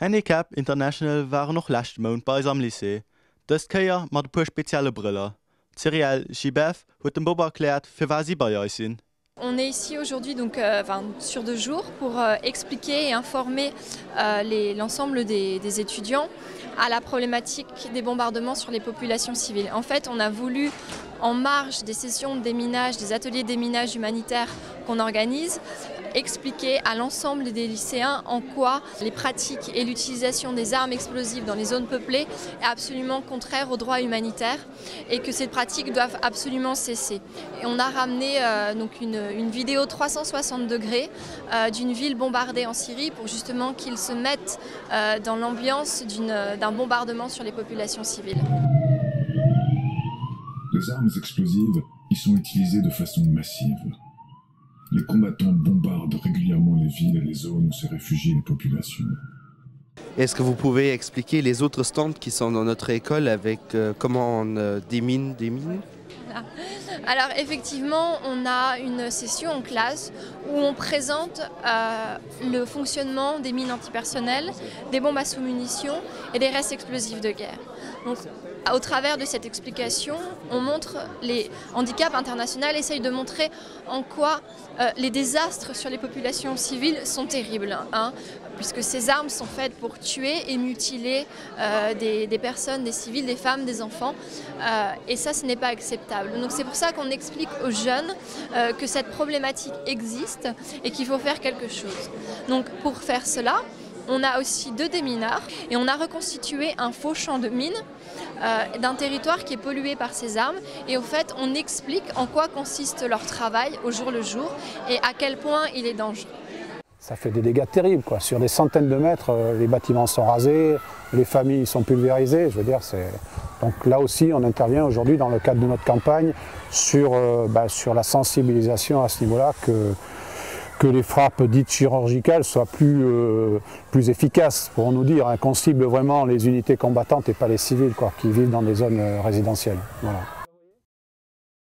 Handicap International war noch last Mount bei am Lycée. Das Keier mat puer spezielle Brille. Cyrielle Gibef huet dem Bob erklärt, fir was sie bei euch sind. On est ici aujourd'hui donc sur 2 jours pour expliquer et informer l'ensemble des étudiants à la problématique des bombardements sur les populations civiles. En fait, on a voulu, en marge des sessions de déminage, des ateliers de déminage humanitaire qu'on organise, expliquer à l'ensemble des lycéens en quoi les pratiques et l'utilisation des armes explosives dans les zones peuplées est absolument contraire aux droits humanitaires et que ces pratiques doivent absolument cesser. Et on a ramené donc une vidéo 360 degrés d'une ville bombardée en Syrie pour justement qu'ils se mettent dans l'ambiance d'un bombardement sur les populations civiles. Les armes explosives y sont utilisées de façon massive. Les combattants bombardent régulièrement les villes et les zones où se réfugient les populations. Est-ce que vous pouvez expliquer les autres stands qui sont dans notre école avec comment on démine des mines? Alors effectivement, on a une session en classe où on présente le fonctionnement des mines antipersonnelles, des bombes à sous-munitions et des restes explosifs de guerre. Donc, au travers de cette explication, on montre les handicaps internationaux, essayent de montrer en quoi les désastres sur les populations civiles sont terribles, puisque ces armes sont faites pour tuer et mutiler des personnes, des civils, des femmes, des enfants, et ça, ce n'est pas acceptable. Donc c'est pour ça qu'on explique aux jeunes que cette problématique existe et qu'il faut faire quelque chose. Donc pour faire cela, on a aussi 2 démineurs et on a reconstitué un faux champ de mines d'un territoire qui est pollué par ces armes et au fait on explique en quoi consiste leur travail au jour le jour et à quel point il est dangereux. Ça fait des dégâts terribles, quoi. Sur des centaines de mètres, les bâtiments sont rasés, les familles sont pulvérisées. Je veux dire, donc là aussi, on intervient aujourd'hui dans le cadre de notre campagne sur la sensibilisation à ce niveau-là, que les frappes dites chirurgicales soient plus efficaces, pour nous dire, qu'on cible vraiment les unités combattantes et pas les civils, quoi, qui vivent dans des zones résidentielles. Voilà.